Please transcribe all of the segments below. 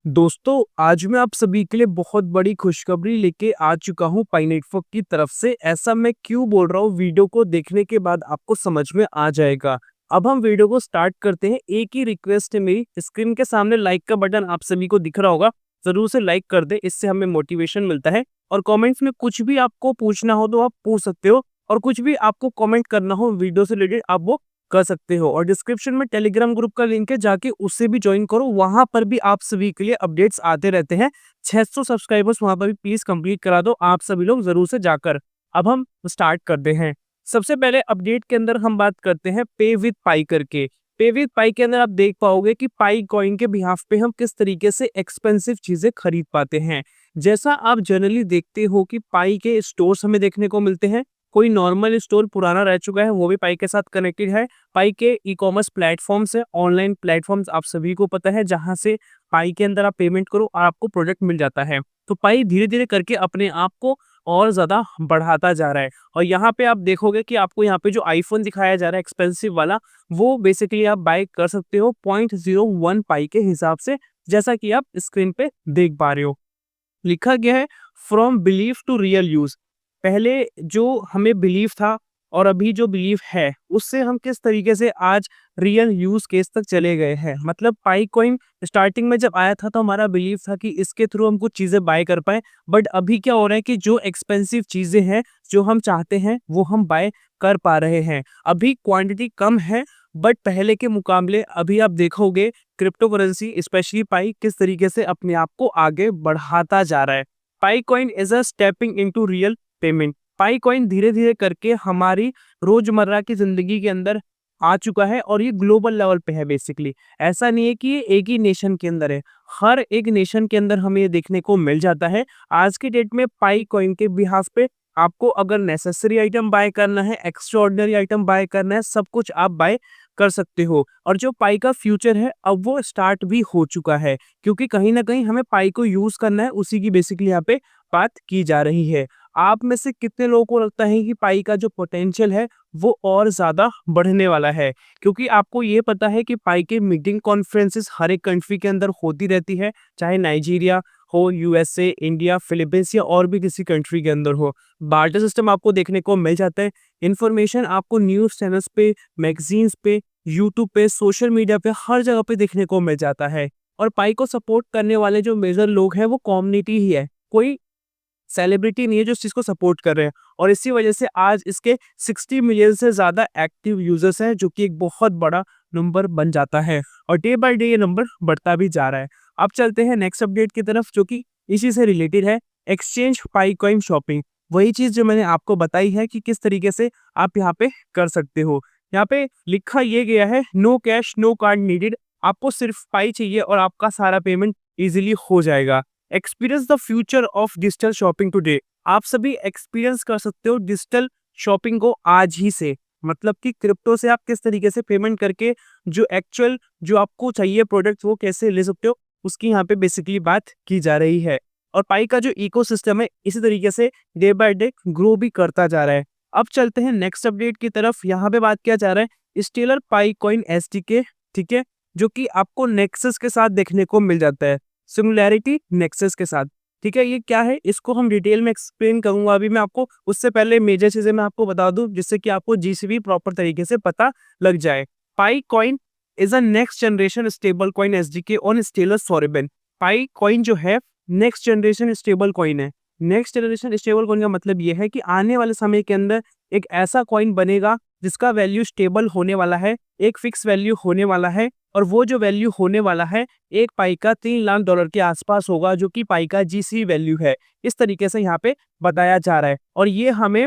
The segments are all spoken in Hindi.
दोस्तों, आज मैं आप सभी के लिए बहुत बड़ी खुशखबरी लेके आ चुका हूँ पाई नेटवर्क की तरफ से। ऐसा मैं क्यों बोल रहा हूँ, वीडियो को देखने के बाद आपको समझ में आ जाएगा। अब हम वीडियो को स्टार्ट करते हैं। एक ही रिक्वेस्ट है मेरी, स्क्रीन के सामने लाइक का बटन आप सभी को दिख रहा होगा, जरूर से लाइक कर दे, इससे हमें मोटिवेशन मिलता है। और कमेंट्स में कुछ भी आपको पूछना हो तो आप पूछ सकते हो, और कुछ भी आपको कमेंट करना हो वीडियो से रिलेटेड आप वो कर सकते हो। और डिस्क्रिप्शन में टेलीग्राम ग्रुप का लिंक है, जाके उससे भी ज्वाइन करो, वहां पर भी आप सभी के लिए अपडेट्स आते रहते हैं। 600 सब्सक्राइबर्स वहां पर भी प्लीज कंप्लीट करा दो आप सभी लोग जरूर से जाकर। अब हम स्टार्ट करते हैं। सबसे पहले अपडेट के अंदर हम बात करते हैं पे विद पाई करके। पे विद पाई के अंदर आप देख पाओगे कि पाई कॉइन के बिहाफ पे हम किस तरीके से एक्सपेंसिव चीजें खरीद पाते हैं। जैसा आप जनरली देखते हो कि पाई के स्टोर्स हमें देखने को मिलते हैं। कोई नॉर्मल स्टोर पुराना रह चुका है, वो भी पाई के साथ कनेक्टेड है। पाई के ई कॉमर्स प्लेटफॉर्म्स है, ऑनलाइन प्लेटफॉर्म्स आप सभी को पता है, जहां से पाई के अंदर आप पेमेंट करो और आपको प्रोडक्ट मिल जाता है। तो पाई धीरे धीरे करके अपने आप को और ज्यादा बढ़ाता जा रहा है। और यहाँ पे आप देखोगे कि आपको यहाँ पे जो आईफोन दिखाया जा रहा है एक्सपेंसिव वाला, वो बेसिकली आप बाय कर सकते हो 0.01 पाई के हिसाब से, जैसा कि आप स्क्रीन पे देख पा रहे हो। लिखा गया है from belief to real use. पहले जो हमें बिलीफ था और अभी जो बिलीफ है, उससे हम किस तरीके से आज रियल यूज केस तक चले गए हैं। मतलब पाई कॉइन स्टार्टिंग में जब आया था तो हमारा बिलीफ था कि इसके थ्रू हम कुछ चीजें बाय कर पाए। बट अभी क्या हो रहा है कि जो एक्सपेंसिव चीजें हैं, जो हम चाहते हैं, वो हम बाय कर पा रहे हैं। अभी क्वांटिटी कम है, बट पहले के मुकाबले अभी आप देखोगे क्रिप्टो करेंसी स्पेशली पाई किस तरीके से अपने आप को आगे बढ़ाता जा रहा है। Pi coin is a stepping into real payment. Pi coin धीरे धीरे करके हमारी रोजमर्रा की जिंदगी के अंदर आ चुका है, और ये ग्लोबल लेवल पे है बेसिकली। ऐसा नहीं है कि ये एक ही नेशन के अंदर है, हर एक नेशन के अंदर हमें ये देखने को मिल जाता है। आज की डेट में पाई कॉइन के बिहाफ पे आपको अगर नेसेसरी आइटम बाय करना है, एक्स्ट्रा ऑर्डिनरी आइटम बाय करना है, सब कुछ आप बाय कर सकते हो। और जो पाई का फ्यूचर है, अब वो स्टार्ट भी हो चुका है, क्योंकि कहीं ना कहीं हमें पाई को यूज करना है, उसी की बेसिकली यहाँ पे बात की जा रही है। आप में से कितने लोगों को लगता है कि पाई का जो पोटेंशियल है वो और ज्यादा बढ़ने वाला है? क्योंकि आपको ये पता है कि पाई के मीटिंग कॉन्फ्रेंसेस हर एक कंट्री के अंदर होती रहती है, चाहे नाइजीरिया हो, यूएसए, इंडिया, फिलीपींस या और भी किसी कंट्री के अंदर हो। बार्टर सिस्टम आपको देखने को मिल जाता है। इन्फॉर्मेशन आपको न्यूज चैनल्स पे, मैगजीन्स पे, यूट्यूब पे, सोशल मीडिया पे, हर जगह पे देखने को मिल जाता है। और पाई को सपोर्ट करने वाले जो मेजर लोग हैं वो कम्युनिटी ही है, कोई सेलिब्रिटी नहीं है जो इस चीज को सपोर्ट कर रहे हैं। और इसी वजह से आज इसके 60 मिलियन से ज्यादा एक्टिव यूजर्स हैं, जो कि एक बहुत बड़ा नंबर बन जाता है। और डे बाय डे ये नंबर बढ़ता भी जा रहा है। अब चलते हैं नेक्स्ट अपडेट की तरफ, जो कि इसी से रिलेटेड है, एक्सचेंज पाई कॉइन शॉपिंग। वही चीज जो मैंने आपको बताई है कि किस तरीके से आप यहाँ पे कर सकते हो। यहाँ पे लिखा ये गया है, no cash no card needed. आपको सिर्फ पाई चाहिए और आपका सारा पेमेंट इजीली हो जाएगा। Experience the future of digital shopping today. आप सभी एक्सपीरियंस कर सकते हो डिजिटल शॉपिंग को आज ही से। मतलब कि क्रिप्टो से आप किस तरीके से पेमेंट करके जो एक्चुअल जो आपको चाहिए प्रोडक्ट वो कैसे ले सकते हो, उसकी यहाँ पे बेसिकली बात की जा रही है। और पाई का जो इकोसिस्टम है इसी तरीके से डे बाय डे ग्रो भी करता जा रहा है। अब चलते हैं नेक्स्ट अपडेट की तरफ। यहाँ पे बात किया जा रहा है स्टेलर पाई कॉइन एसडीके, ठीक है, जो कि आपको नेक्सस के साथ देखने को मिल जाता है, सिमिलैरिटी नेक्सस के साथ। ठीक है, ये क्या है इसको हम डिटेल में एक्सप्लेन करूंगा अभी मैं आपको। उससे पहले मेजर चीजें मैं आपको बता दूं, जिससे कि आपको जीसीबी प्रॉपर तरीके से पता लग जाए। Pi coin is a next generation stable coin SDK on Stellar Soroban. Pi coin जो है नेक्स्ट जनरेशन स्टेबल कॉइन है। नेक्स्ट जनरेशन स्टेबल कॉइन का मतलब यह है कि आने वाले समय के अंदर एक ऐसा कॉइन बनेगा जिसका वैल्यू स्टेबल होने वाला है, एक फिक्स वैल्यू होने वाला है। और वो जो वैल्यू होने वाला है एक पाई का $3 लाख के आसपास होगा, जो कि पाई का जीसी वैल्यू है। इस तरीके से यहाँ पे बताया जा रहा है, और ये हमें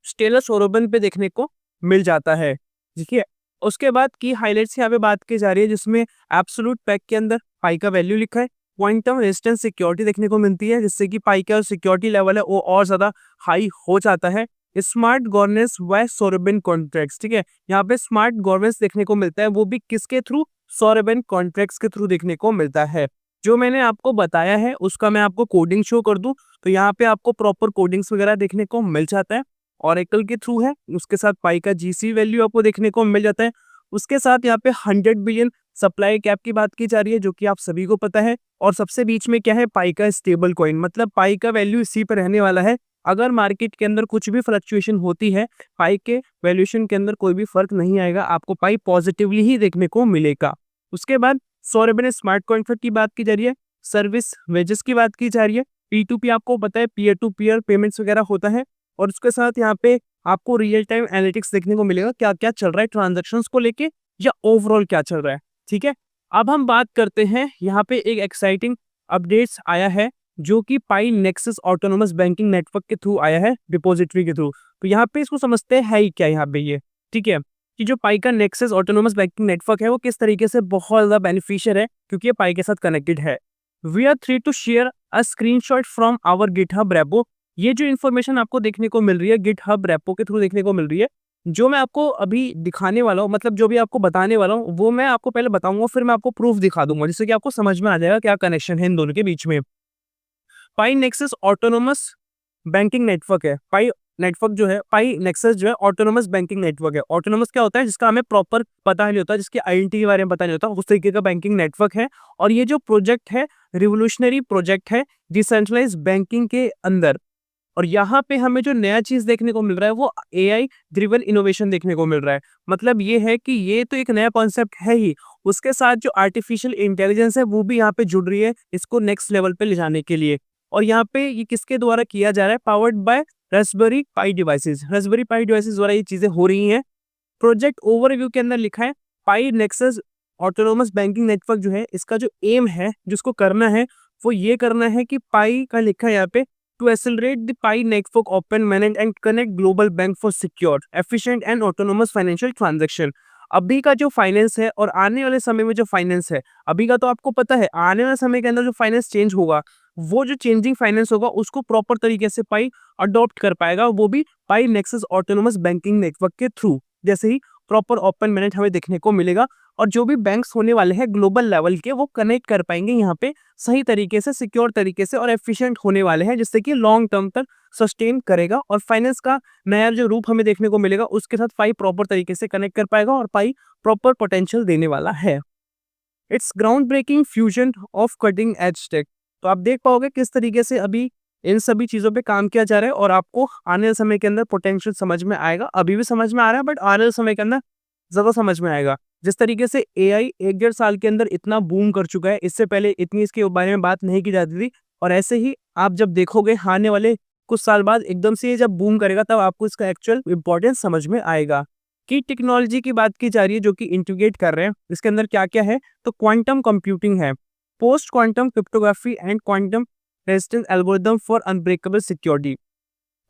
स्टेलर सोरोबन पे देखने को मिल जाता है। ठीक है, उसके बाद की हाइलाइट्स यहाँ पे बात की जा रही है, जिसमें एब्सोल्यूट पैक के अंदर पाई का वैल्यू लिखा है। क्वांटम रेजिस्टेंस सिक्योरिटी देखने को मिलती है, जिससे कि पाई का सिक्योरिटी लेवल है वो और ज्यादा हाई हो जाता है। स्मार्ट गवर्नेंस व सोरेबन कॉन्ट्रैक्ट्स, ठीक है, यहाँ पे स्मार्ट गवर्नेंस देखने को मिलता है, वो भी किसके थ्रू? सोरेबन कॉन्ट्रैक्ट्स के थ्रू देखने को मिलता है। जो मैंने आपको बताया है उसका मैं आपको कोडिंग शो कर दूं, तो यहाँ पे आपको प्रॉपर कोडिंग्स वगैरह देखने को मिल जाता है। ऑरेकल के थ्रू है, उसके साथ पाई का जीसी वैल्यू आपको देखने को मिल जाता है। उसके साथ यहाँ पे 100 बिलियन सप्लाई कैप की बात की जा रही है, जो कि आप सभी को पता है। और सबसे बीच में क्या है, पाई का स्टेबल कॉइन, मतलब पाई का वैल्यू इसी पर रहने वाला है। अगर मार्केट के अंदर कुछ भी फ्लक्चुएशन होती है, पाई के वैल्यूएशन के अंदर कोई भी फर्क नहीं आएगा, आपको पाई पॉजिटिवली ही देखने को मिलेगा। उसके बाद सोरेबन स्मार्ट कॉन्ट्रैक्ट की बात की जा रही है, सर्विस वेजेस की बात की जा रही है, P2P आपको पता है पीयर टू पीयर पेमेंट्स वगैरह होता है। और उसके साथ यहाँ पे आपको रियल टाइम एनालिटिक्स देखने को मिलेगा, क्या क्या चल रहा है ट्रांजैक्शंस को लेके या ओवरऑल क्या चल रहा है। ठीक है, अब हम बात करते हैं, यहाँ पे एक एक्साइटिंग अपडेट्स आया है जो कि पाई नेक्सस ऑटोनोमस बैंकिंग नेटवर्क के थ्रू आया है, डिपॉजिटरी के थ्रू। तो यहाँ पे इसको समझते हैं है ही क्या यहाँ पे ये। ठीक है, कि जो पाई का नेक्सस ऑटोनोमस बैंकिंग नेटवर्क है वो किस तरीके से बहुत ज़्यादा बेनिफिशियल है, क्योंकि ये पाई के साथ कनेक्टेड है। We are three to share a screenshot from our GitHub repo. ये जो इन्फॉर्मेशन आपको देखने को मिल रही है गिटहब रेपो के थ्रू देखने को मिल रही है, जो मैं आपको अभी दिखाने वाला हूँ, मतलब जो भी आपको बताने वाला हूँ वो मैं आपको पहले बताऊंगा, फिर मैं आपको प्रूफ दिखा दूंगा, जिससे कि आपको समझ में आ जाएगा क्या कनेक्शन है इन दोनों के बीच में। पाई नेक्सस ऑटोनोमस बैंकिंग नेटवर्क है। पाई नेटवर्क जो है, पाई नेक्सस जो है ऑटोनोमस बैंकिंग नेटवर्क है। ऑटोनोमस क्या होता है, जिसका हमें प्रॉपर पता नहीं होता, जिसकी आइडेंटिटी के बारे में पता नहीं होता, उस तरीके का बैंकिंग नेटवर्क है। और ये जो प्रोजेक्ट है रिवोल्यूशनरी प्रोजेक्ट है डिसेंट्रलाइज बैंकिंग के अंदर। और यहाँ पे हमें जो नया चीज देखने को मिल रहा है वो AI ड्रिवन इनोवेशन देखने को मिल रहा है। मतलब ये है कि ये तो एक नया कॉन्सेप्ट है ही, उसके साथ जो आर्टिफिशियल इंटेलिजेंस है वो भी यहाँ पे जुड़ रही है इसको नेक्स्ट लेवल पे ले जाने के लिए। और यहाँ पे ये किसके द्वारा किया जा रहा है, powered by Raspberry pi devices. Raspberry pi devices द्वारा ये चीजें हो रही हैं। प्रोजेक्ट ओवरव्यू के अंदर लिखा है पाई नेक्सस ऑटोनोमस बैंकिंग नेटवर्क जो है, इसका जो एम है, जिसको करना है वो ये करना है कि पाई का लिखा है यहाँ पे, to accelerate the Pi network open manage and connect global bank for secure efficient and autonomous financial transaction. अभी का जो फाइनेंस है और आने वाले समय में जो फाइनेंस है, अभी का तो आपको पता है, आने वाले समय के अंदर जो फाइनेंस चेंज होगा, वो जो चेंजिंग फाइनेंस होगा उसको प्रॉपर तरीके से पाई अडॉप्ट कर पाएगा, वो भी पाई नेक्सस ऑटोनोमस बैंकिंग नेटवर्क के थ्रू। जैसे ही प्रॉपर ओपन मैनेज हमें देखने को मिलेगा, और जो भी बैंक्स होने वाले हैं ग्लोबल लेवल के, वो कनेक्ट कर पाएंगे यहाँ पे सही तरीके से, सिक्योर तरीके से और एफिशिएंट होने वाले हैं, जिससे कि लॉन्ग टर्म तक सस्टेन करेगा। और फाइनेंस का नया जो रूप हमें देखने को मिलेगा, उसके साथ पाई प्रॉपर तरीके से कनेक्ट कर पाएगा और पाई प्रॉपर पोटेंशियल देने वाला है। It's ground breaking fusion of cutting edge tech. तो आप देख पाओगे किस तरीके से अभी इन सभी चीज़ों पे काम किया जा रहा है, और आपको आने वाले समय के अंदर पोटेंशियल समझ में आएगा। अभी भी समझ में आ रहा है, बट आने वाले समय के अंदर ज़्यादा समझ में आएगा। जिस तरीके से AI 1-1.5 साल के अंदर इतना बूम कर चुका है, इससे पहले इतनी इसके बारे में बात नहीं की जाती थी। और ऐसे ही आप जब देखोगे आने वाले कुछ साल बाद एकदम से ये जब बूम करेगा, तब आपको इसका एक्चुअल इंपॉर्टेंस समझ में आएगा। की टेक्नोलॉजी की बात की जा रही है जो कि इंटीग्रेट कर रहे हैं, इसके अंदर क्या क्या है, तो क्वांटम कंप्यूटिंग है, post quantum cryptography and quantum resistance algorithm for unbreakable security.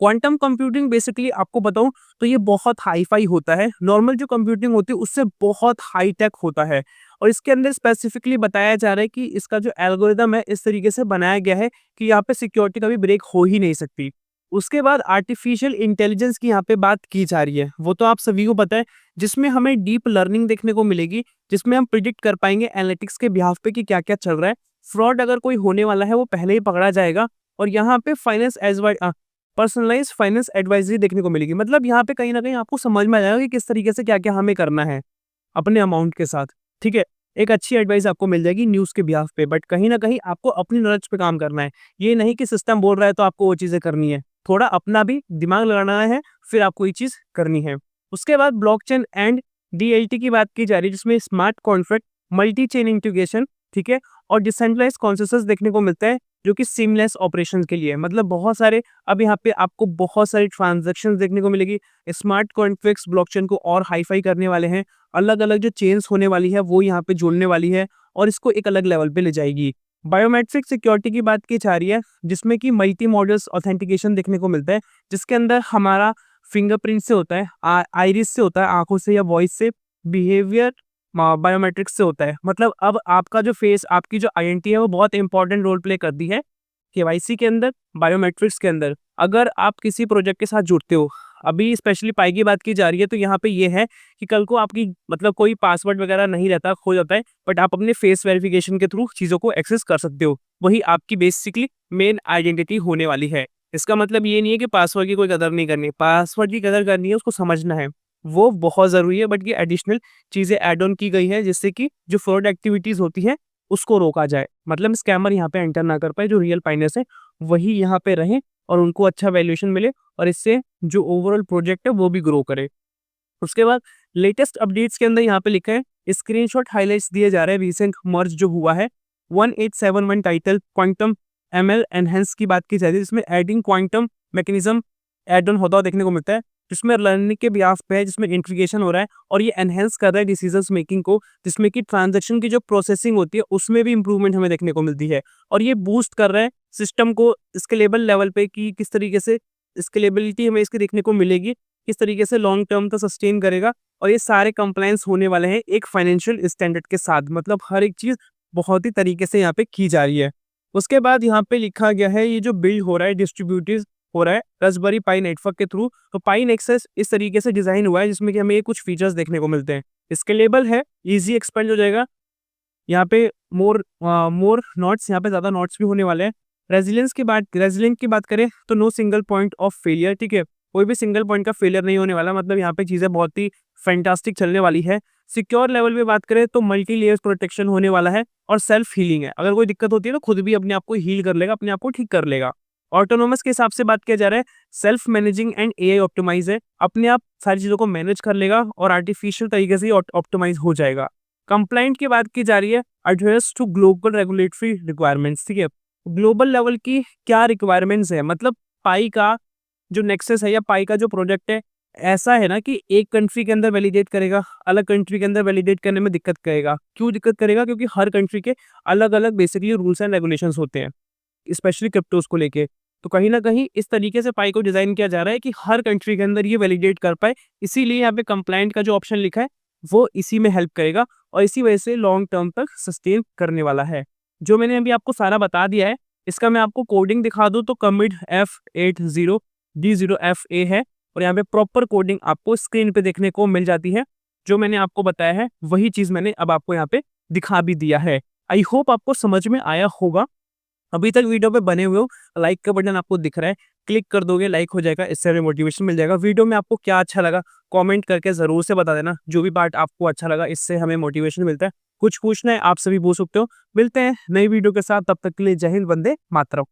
Quantum computing basically आपको बताऊं तो ये बहुत हाई फाई होता है, नॉर्मल जो कंप्यूटिंग होती है उससे बहुत हाई टेक होता है। और इसके अंदर स्पेसिफिकली बताया जा रहा है कि इसका जो एल्गोरिदम है इस तरीके से बनाया गया है कि यहाँ पे सिक्योरिटी कभी ब्रेक हो ही नहीं सकती। उसके बाद आर्टिफिशियल इंटेलिजेंस की यहाँ पे बात की जा रही है, वो तो आप सभी को पता है, जिसमें हमें डीप लर्निंग देखने को मिलेगी, जिसमें हम प्रिडिक्ट कर पाएंगे एनालिटिक्स के बिहाफ पे कि क्या क्या चल रहा है। फ्रॉड अगर कोई होने वाला है वो पहले ही पकड़ा जाएगा। और यहाँ पे फाइनेंस पर्सनलाइज फाइनेंस एडवाइजरी देखने को मिलेगी। मतलब यहाँ पे कहीं ना कहीं आपको समझ में आ जाएगा कि किस तरीके से क्या क्या हमें करना है अपने अमाउंट के साथ। ठीक है, एक अच्छी एडवाइस आपको मिल जाएगी न्यूज़ के बिहाफ पे, बट कहीं ना कहीं आपको अपनी नॉलेज पे काम करना है। ये नहीं कि सिस्टम बोल रहा है तो आपको वो चीज़ें करनी है, थोड़ा अपना भी दिमाग लगाना है, फिर आपको ये चीज़ करनी है। उसके बाद ब्लॉकचेन एंड DLT की बात की जा रही है, जिसमें smart contract, multi chain integration, ठीक है, और डिसेंट्रलाइज्ड कॉन्सेंसस देखने को मिलता है, जो कि सीमलेस ऑपरेशन के लिए। मतलब बहुत सारे, अब यहाँ पे आपको बहुत सारी ट्रांजैक्शंस देखने को मिलेगी। स्मार्ट कॉन्ट्रैक्ट्स ब्लॉकचेन को और हाईफाई करने वाले हैं, अलग अलग जो चेन्स होने वाली है वो यहाँ पे जोड़ने वाली है और इसको एक अलग लेवल पे ले जाएगी। बायोमेट्रिक सिक्योरिटी की बात की जा रही है, जिसमें कि मल्टी मॉडल्स ऑथेंटिकेशन देखने को मिलता है, जिसके अंदर हमारा फिंगरप्रिंट से होता है, आइरिस से होता है, आंखों से या वॉइस से, बिहेवियर बायोमेट्रिक्स से होता है। मतलब अब आपका जो फेस, आपकी जो आइडेंटिटी है वो बहुत इंपॉर्टेंट रोल प्ले करती है KYC के अंदर, बायोमेट्रिक्स के अंदर। अगर आप किसी प्रोजेक्ट के साथ जुड़ते हो, अभी स्पेशली पाई की बात की जा रही है, तो यहाँ पे ये है कि कल को आपकी मतलब कोई पासवर्ड वगैरह नहीं रहता, खो जाता है, बट आप अपने फेस वेरिफिकेशन के थ्रू चीज़ों को एक्सेस कर सकते हो। वही आपकी बेसिकली मेन आइडेंटिटी होने वाली है। इसका मतलब ये नहीं है कि पासवर्ड की कोई कदर नहीं करनी है, पासवर्ड की कदर करनी है, उसको समझना है। वो बहुत ज़रूरी है, बट ये एडिशनल चीज़ें ऐड ऑन की गई है जिससे कि जो फ्रॉड एक्टिविटीज़ होती हैं उसको रोका जाए। मतलब स्कैमर यहाँ पे एंटर ना कर पाए, जो रियल पाइनर्स हैं वही यहाँ पे रहें और उनको अच्छा वैल्यूएशन मिले और इससे जो ओवरऑल प्रोजेक्ट है वो भी ग्रो करे। उसके बाद लेटेस्ट अपडेट्स के अंदर यहाँ पे लिखा है, स्क्रीनशॉट हाइलाइट्स दिए जा रहे हैं रिसेंट मर्ज जो हुआ है 1871 टाइटल क्वांटम एमएल एनहेंस की बात की जाती है, जिसमें adding quantum mechanism add on होता हुआ देखने को मिलता है, जिसमें लर्निंग के ब्यास पे है, जिसमें इंटीग्रेशन हो रहा है और ये एनहेंस कर रहा है डिसीजंस मेकिंग को, जिसमें कि ट्रांजैक्शन की जो प्रोसेसिंग होती है उसमें भी इंप्रूवमेंट हमें देखने को मिलती है और ये बूस्ट कर रहा है सिस्टम को स्केलेबल लेवल पे कि किस तरीके से स्केलेबिलिटी हमें इसकी देखने को मिलेगी, किस तरीके से लॉन्ग टर्म तक सस्टेन करेगा और ये सारे कंप्लायंस होने वाले हैं एक फाइनेंशियल स्टैंडर्ड के साथ। मतलब हर एक चीज़ बहुत ही तरीके से यहाँ पे की जा रही है। उसके बाद यहाँ पे लिखा गया है, ये जो बिल्ड हो रहा है डिस्ट्रीब्यूटेड हो रहा है रास्पबेरी पाई नेटवर्क के थ्रू, तो पाई नेक्सस इस तरीके से डिजाइन हुआ है जिसमें कि हमें ये कुछ फीचर्स देखने को मिलते हैं। स्केलेबल है, इजी एक्सपेंड हो जाएगा, यहाँ पे मोर नोट्स, यहाँ पे ज़्यादा नोट्स भी होने वाले हैं। रेजिलियंस की बात करें तो no single point of failure, ठीक है, कोई भी सिंगल पॉइंट का फेलियर नहीं होने वाला, मतलब यहाँ पे चीज़ें बहुत ही फैंटास्टिक चलने वाली है। सिक्योर लेवल पे बात करें तो मल्टी लेयर्स प्रोटेक्शन होने वाला है और सेल्फ हीलिंग है, अगर कोई दिक्कत होती है तो खुद भी अपने आप को हील कर लेगा, अपने आप को ठीक कर लेगा। ऑटोनोमस के हिसाब से बात किया जा रहा है, self managing and AI optimize है, अपने आप सारी चीज़ों को मैनेज कर लेगा और आर्टिफिशियल तरीके से ऑप्टिमाइज हो जाएगा। कंप्लाइंट की बात की जा रही है, एडहेयर्स टू ग्लोबल रेगुलेटरी रिक्वायरमेंट्स, ठीक है, ग्लोबल लेवल की क्या रिक्वायरमेंट्स है, मतलब पाई का जो नेक्सस है या पाई का जो प्रोजेक्ट है ऐसा है ना कि एक कंट्री के अंदर वैलिडेट करेगा, अलग कंट्री के अंदर वैलिडेट करने में दिक्कत करेगा। क्यों दिक्कत करेगा? क्योंकि हर कंट्री के अलग अलग बेसिकली रूल्स एंड रेगुलेशंस होते हैं, स्पेशली क्रिप्टोज को लेके। तो कहीं ना कहीं इस तरीके से पाई को डिजाइन किया जा रहा है कि हर कंट्री के अंदर ये वैलिडेट कर पाए, इसीलिए यहाँ पे कंप्लाइंट का जो ऑप्शन लिखा है वो इसी में हेल्प करेगा और इसी वजह से लॉन्ग टर्म तक सस्टेन करने वाला है। जो मैंने अभी आपको सारा बता दिया है, इसका मैं आपको कोडिंग दिखा दूं तो कमिट F80D0FA है और यहाँ पे प्रॉपर कोडिंग आपको स्क्रीन पे देखने को मिल जाती है। जो मैंने आपको बताया है वही चीज़ मैंने अब आपको यहाँ पे दिखा भी दिया है। आई होप आपको समझ में आया होगा। अभी तक वीडियो पे बने हुए हो, लाइक का बटन आपको दिख रहा है, क्लिक कर दोगे, लाइक हो जाएगा, इससे हमें मोटिवेशन मिल जाएगा। वीडियो में आपको क्या अच्छा लगा कमेंट करके ज़रूर से बता देना, जो भी पार्ट आपको अच्छा लगा, इससे हमें मोटिवेशन मिलता है। कुछ पूछना है आप सभी पूछ सकते हो। मिलते हैं नई वीडियो के साथ, तब तक के लिए जय हिंद, वंदे मातरम।